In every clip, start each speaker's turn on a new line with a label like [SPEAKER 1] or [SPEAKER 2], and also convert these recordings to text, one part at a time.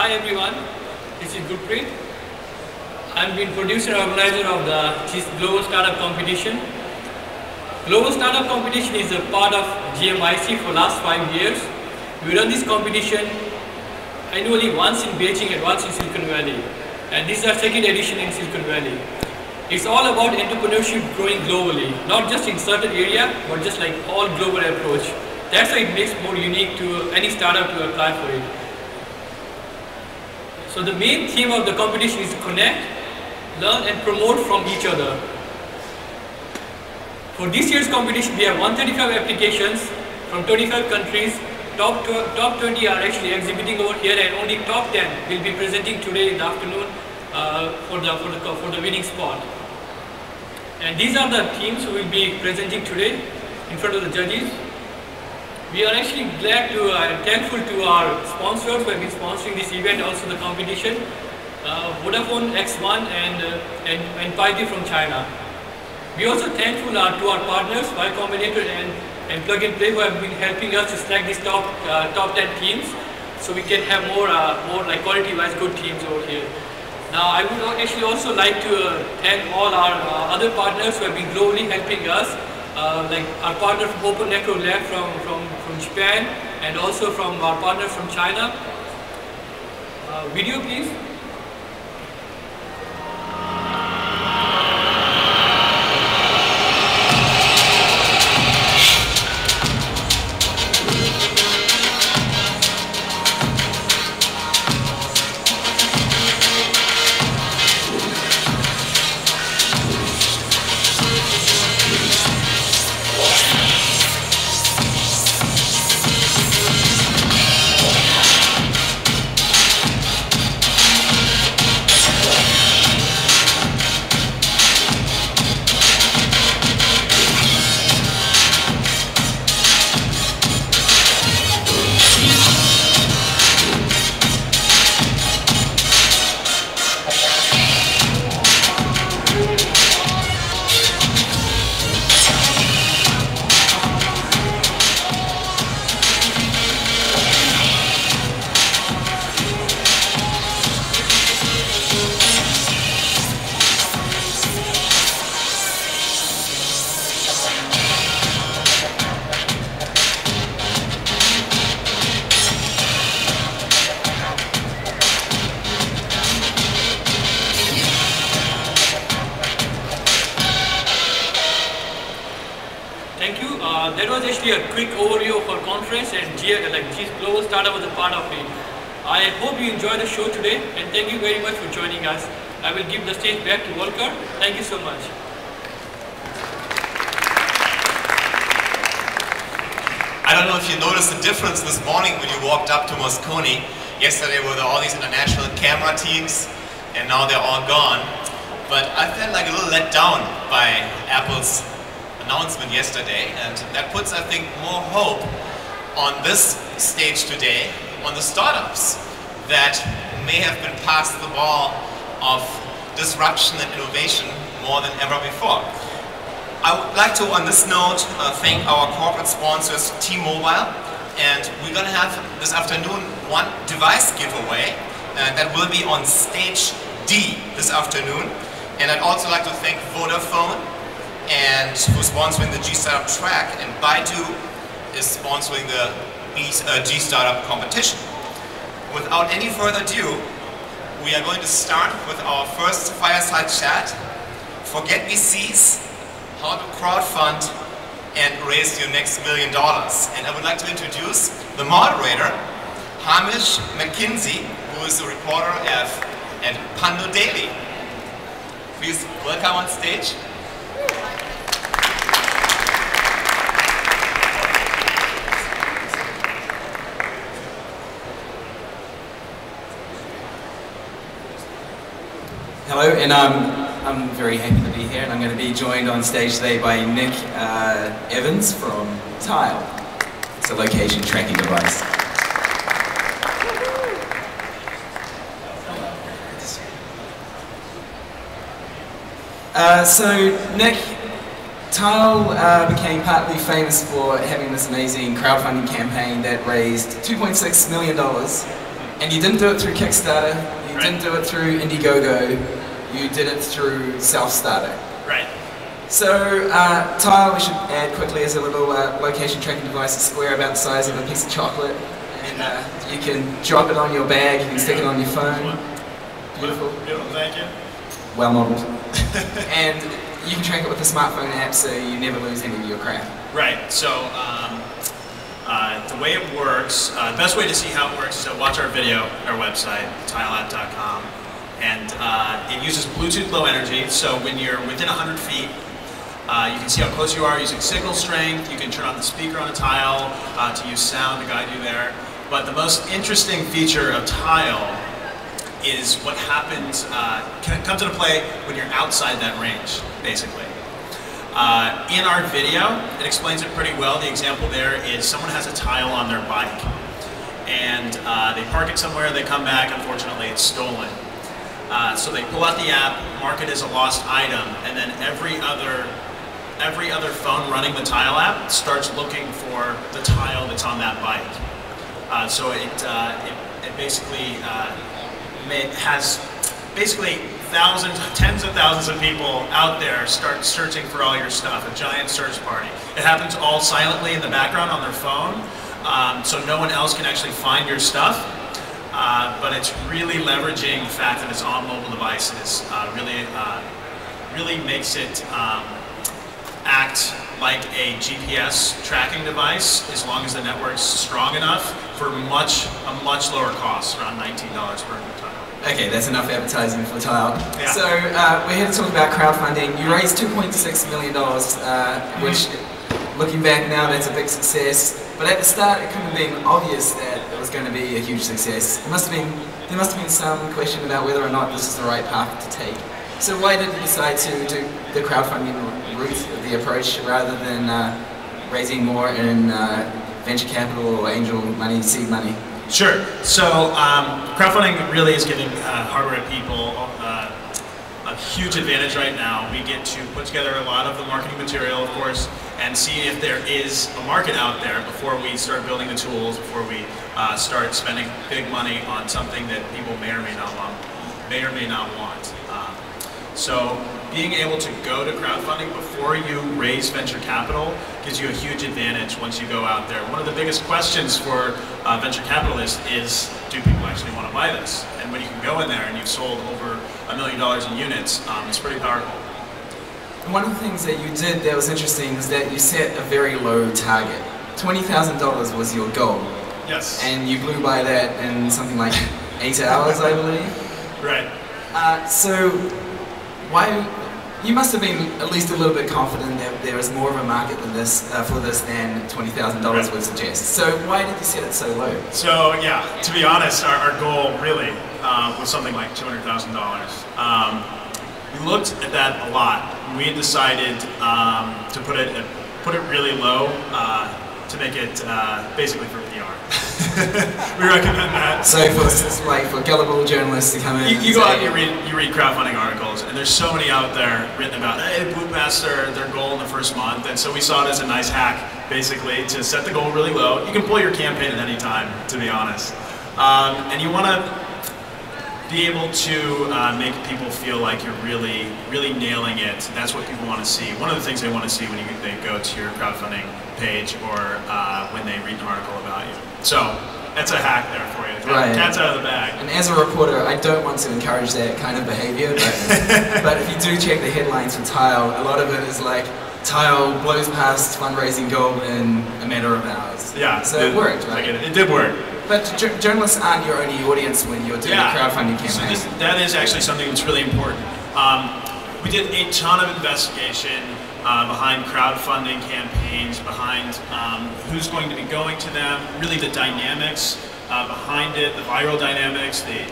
[SPEAKER 1] Hi everyone, this is Gurpreet. I'm the producer and organizer of the Global Startup Competition. Global Startup Competition is a part of GMIC for last 5 years. We run this competition annually once in Beijing and once in Silicon Valley. And this is our second edition in Silicon Valley. It's all about entrepreneurship growing globally, not just in certain area, but just like all global approach. That's why it makes more unique to any startup to apply for it. So the main theme of the competition is to connect, learn and promote from each other. For this year's competition, we have 135 applications from 25 countries. Top 20 are actually exhibiting over here, and only top 10 will be presenting today in the afternoon for the winning spot. And these are the teams who will be presenting today in front of the judges. We are actually glad to and thankful to our sponsors who have been sponsoring this event, also the competition, Vodafone, X1 and Paidi from China. We are also thankful to our partners, Y Combinator and Plug and Play, who have been helping us to select these top 10 teams, so we can have more like quality-wise good teams over here. Now, I would actually also like to thank all our other partners who have been globally helping us, like our partner from Open Network Lab from Japan, and also from our partners from China. Video, please. Thank you. That was actually a quick overview of our conference, and Global Startup was a part of it. I hope you enjoyed the show today, and thank you very much for joining us. I will give the stage back to Volker. Thank you so much.
[SPEAKER 2] I don't know if you noticed the difference this morning when you walked up to Moscone. Yesterday were all these international camera teams, and now they're all gone. But I felt like a little let down by Apple's announcement yesterday, and that puts, I think, more hope on this stage today, on the startups that may have been past the ball of disruption and innovation more than ever before. I would like to, on this note, thank our corporate sponsors, T-Mobile, and we're going to have this afternoon one device giveaway that will be on stage D this afternoon. And I'd also like to thank Vodafone, and who's sponsoring the G-Startup track, and Baidu is sponsoring the G-Startup competition. Without any further ado, we are going to start with our first fireside chat. Forget VCs, how to crowdfund and raise your next $1 million. And I would like to introduce the moderator, Hamish McKinsey, who is a reporter at Pando Daily. Please welcome on stage.
[SPEAKER 3] Hello, and I'm very happy to be here, and I'm going to be joined on stage today by Nick Evans from Tile. It's a location tracking device. So Nick, Tile became partly famous for having this amazing crowdfunding campaign that raised $2.6 million And you didn't do it through Kickstarter, you didn't do it through Indiegogo, you did it through self-starter.
[SPEAKER 4] Right.
[SPEAKER 3] So, Tile, we should add quickly, is a little location tracking device, a square about the size of a piece of chocolate. And you can drop it on your bag, you can stick it on your phone. Beautiful.
[SPEAKER 4] Beautiful, thank you.
[SPEAKER 3] Well modeled. And you can track it with a smartphone app so you never lose any of your crap.
[SPEAKER 4] Right, so the way it works, the best way to see how it works is to watch our video, our website, tileapp.com. And it uses Bluetooth low energy, so when you're within 100 feet, you can see how close you are using signal strength. You can turn on the speaker on a tile to use sound to guide you there. But the most interesting feature of Tile is what happens, comes into play when you're outside that range, basically. In our video, it explains it pretty well. The example there is someone has a tile on their bike, and they park it somewhere, they come back, unfortunately it's stolen. So they pull out the app, mark it as a lost item, and then every other phone running the Tile app starts looking for the tile that's on that bike. So it basically has basically tens of thousands of people out there start searching for all your stuff, a giant search party. It happens all silently in the background on their phone, so no one else can actually find your stuff. But it's really leveraging the fact that it's on mobile devices. Really makes it act like a GPS tracking device as long as the network's strong enough for a much lower cost, around $19 per tile.
[SPEAKER 3] Okay, that's enough advertising for Tile.
[SPEAKER 4] Yeah.
[SPEAKER 3] So we're here to talk about crowdfunding. You raised $2.6 million, which, looking back now, that's a big success. But at the start, it couldn't have been obvious that it was going to be a huge success. There must have been some question about whether or not this is the right path to take. So why did you decide to do the crowdfunding route, the approach, rather than raising more in venture capital or angel money, seed money?
[SPEAKER 4] Sure. So crowdfunding really is giving hardware people a huge advantage right now. We get to put together a lot of the marketing material, of course, and see if there is a market out there before we start building the tools, before we start spending big money on something that people may or may not want. So being able to go to crowdfunding before you raise venture capital gives you a huge advantage once you go out there. One of the biggest questions for venture capitalists is, do people actually want to buy this? And when you can go in there and you've sold over $1 million in units, it's pretty powerful.
[SPEAKER 3] And one of the things that you did that was interesting is that you set a very low target. $20,000 was your goal.
[SPEAKER 4] Yes.
[SPEAKER 3] And you blew by that in something like 8 hours, I believe.
[SPEAKER 4] Right.
[SPEAKER 3] So why? You must have been at least a little bit confident that there is more of a market than this for this than $20,000 would suggest. So why did you set it so low?
[SPEAKER 4] So yeah, to be honest, our goal really was something like $200,000. We looked at that a lot. We had decided to put it really low to make it basically for PR. We recommend that.
[SPEAKER 3] So for gullible journalists to come in,
[SPEAKER 4] you go out and you read crowdfunding articles, and there's so many out there written about, hey, blew past their goal in the first month, and so we saw it as a nice hack, basically, to set the goal really low. You can pull your campaign at any time, to be honest, and you want to be able to make people feel like you're really nailing it. That's what people want to see. One of the things they want to see when they go to your crowdfunding page or when they read an article about you. So that's a hack there for you.
[SPEAKER 3] Right.
[SPEAKER 4] Cat's out of the bag.
[SPEAKER 3] And as a reporter, I don't want to encourage that kind of behavior, but if you do check the headlines for Tile, a lot of it is like, Tile blows past fundraising goal in a matter of hours.
[SPEAKER 4] Yeah.
[SPEAKER 3] So it worked, right?
[SPEAKER 4] It did work.
[SPEAKER 3] But journalists aren't your only audience when you're doing a crowdfunding campaign.
[SPEAKER 4] So that is actually something that's really important. We did a ton of investigation behind crowdfunding campaigns, behind who's going to be going to them, really the dynamics behind it, the viral dynamics, the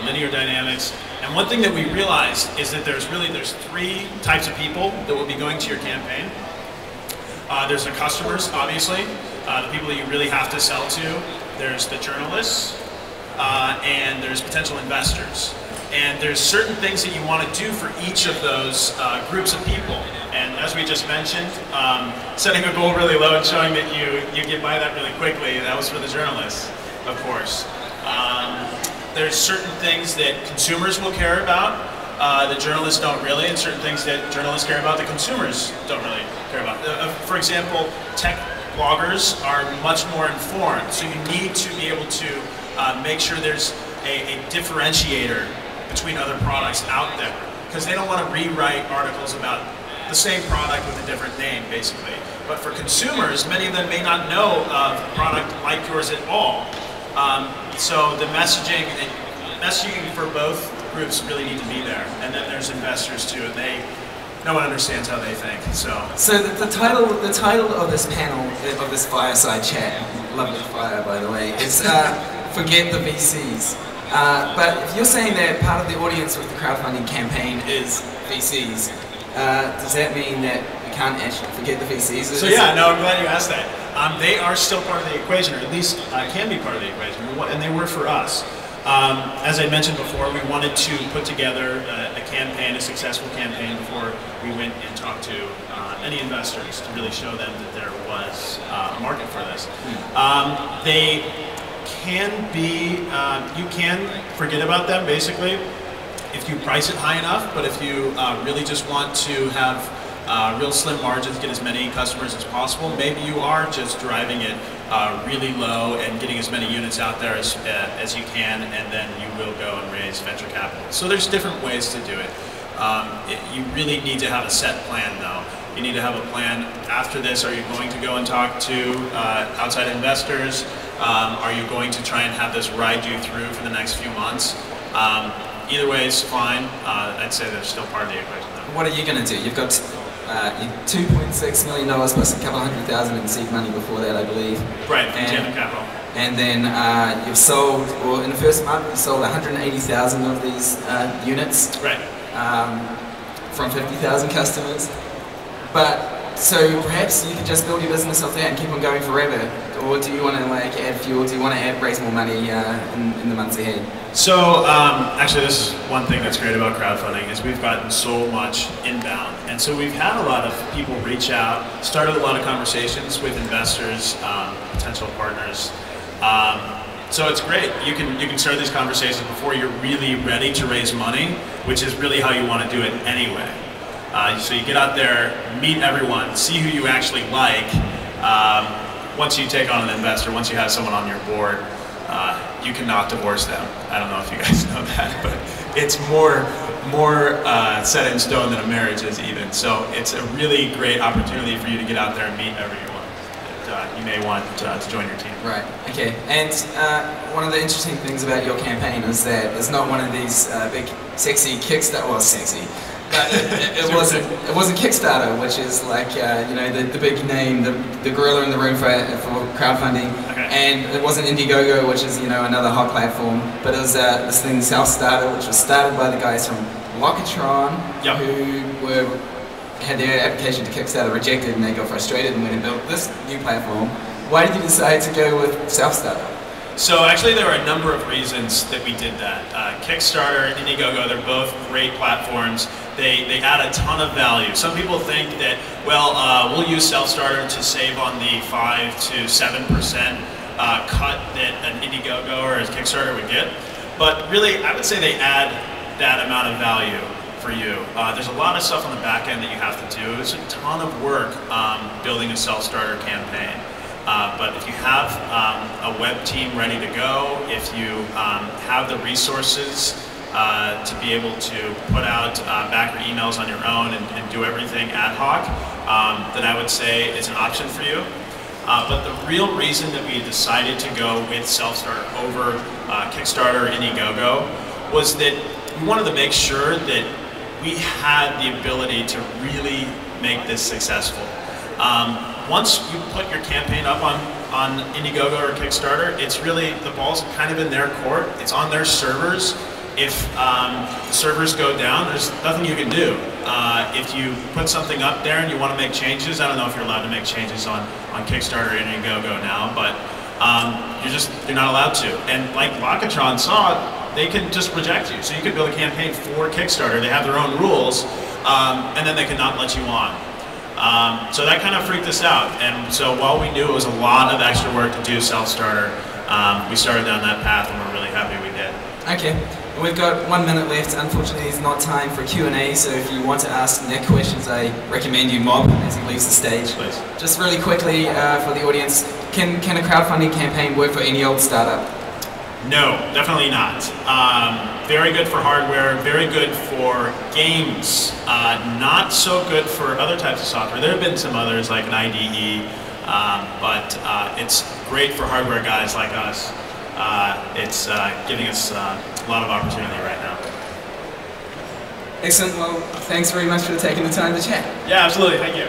[SPEAKER 4] linear dynamics. And one thing that we realized is that there's 3 types of people that will be going to your campaign. There's the customers, obviously, the people that you really have to sell to. There's the journalists, and there's potential investors. And there's certain things that you want to do for each of those groups of people. And as we just mentioned, setting a goal really low and showing that you get by that really quickly, that was for the journalists, of course. There's certain things that consumers will care about that journalists don't really, and certain things that journalists care about that consumers don't really care about. For example, tech bloggers are much more informed, so you need to be able to make sure there's a differentiator between other products out there, because they don't want to rewrite articles about the same product with a different name, basically. But for consumers, many of them may not know of a product like yours at all. So the messaging for both groups really need to be there. And then there's investors too, and no one understands how they think. So
[SPEAKER 3] the title of this panel, of this fireside chat, lovely fire by the way, is Forget the VCs. But if you're saying that part of the audience with the crowdfunding campaign is VCs, does that mean that we can't actually forget the VCs?
[SPEAKER 4] So yeah, no, I'm glad you asked that. They are still part of the equation, or at least can be part of the equation, and they were for us. As I mentioned before, we wanted to put together a campaign, a successful campaign, before we went and talked to any investors to really show them that there was a market for this. They can be, you can forget about them basically if you price it high enough, but if you really just want to have real slim margins, get as many customers as possible, maybe you are just driving it really low and getting as many units out there as you can, and then you will go and raise venture capital. So there's different ways to do it. You really need to have a set plan though. You need to have a plan after this. Are you going to go and talk to outside investors? Are you going to try and have this ride you through for the next few months? Either way is fine. I'd say they're still part of the equation though.
[SPEAKER 3] What are you going to do? You've got $2.6 million plus a couple $100,000 in seed money before that, I believe.
[SPEAKER 4] Right, from Tandem Capital.
[SPEAKER 3] And then you've sold, well, in the first month, you sold 180,000 of these units.
[SPEAKER 4] Right.
[SPEAKER 3] From 50,000 customers. But, so perhaps you could just build your business off that and keep on going forever. Or do you want to like add fuel? Do you want to raise more money in the months ahead?
[SPEAKER 4] So actually, this is one thing that's great about crowdfunding is we've gotten so much inbound, and so we've had a lot of people reach out, started a lot of conversations with investors, potential partners. So it's great. You can start these conversations before you're really ready to raise money, which is really how you want to do it anyway. So you get out there, meet everyone, see who you actually like. Once you take on an investor, once you have someone on your board, you cannot divorce them. I don't know if you guys know that, but it's more set in stone than a marriage is even. So it's a really great opportunity for you to get out there and meet everyone that you may want to join your team.
[SPEAKER 3] Right, okay. And one of the interesting things about your campaign is that it's not one of these big sexy Kickstarter, well sexy, but it wasn't Kickstarter, which is like you know the big name, the gorilla in the room for crowdfunding,
[SPEAKER 4] okay.
[SPEAKER 3] And it wasn't Indiegogo, which is another hot platform, but it was this thing Self-Starter, which was started by the guys from Lockatron,
[SPEAKER 4] yep.
[SPEAKER 3] who had their application to Kickstarter rejected, and they got frustrated and went and built this new platform. Why did you decide to go with Self-Starter?
[SPEAKER 4] So actually there were a number of reasons that we did that. Kickstarter and Indiegogo, they're both great platforms. They add a ton of value. Some people think that, well, we'll use Self-Starter to save on the 5 to 7% cut that an Indiegogo or a Kickstarter would get. But really, I would say they add that amount of value for you. There's a lot of stuff on the back end that you have to do. It's a ton of work building a Self-Starter campaign. But if you have a web team ready to go, if you have the resources to be able to put out backer emails on your own and do everything ad hoc, then I would say it's an option for you. But the real reason that we decided to go with Self-Starter over Kickstarter or Indiegogo was that we wanted to make sure that we had the ability to really make this successful. Once you put your campaign up on Indiegogo or Kickstarter, it's really, the ball's kind of in their court. It's on their servers. If the servers go down, there's nothing you can do. If you put something up there and you want to make changes, I don't know if you're allowed to make changes on Kickstarter or Indiegogo now, but you're not allowed to. And like Lockatron saw, they can just reject you. So you could build a campaign for Kickstarter. They have their own rules, and then they cannot let you on. So that kind of freaked us out. And so while we knew it was a lot of extra work to do Self-Starter, we started down that path, and we're really happy we did.
[SPEAKER 3] Okay, and we've got 1 minute left. Unfortunately, there's not time for Q&A, so if you want to ask Nick questions, I recommend you mob as he leaves the stage.
[SPEAKER 4] Please.
[SPEAKER 3] Just really quickly for the audience, can a crowdfunding campaign work for any old startup?
[SPEAKER 4] No, definitely not. Very good for hardware, very good for games, not so good for other types of software. There have been some others like an IDE, but it's great for hardware guys like us. It's giving us a lot of opportunity right now.
[SPEAKER 3] Excellent. Well, thanks very much for taking the time to chat.
[SPEAKER 4] Yeah, absolutely. Thank you.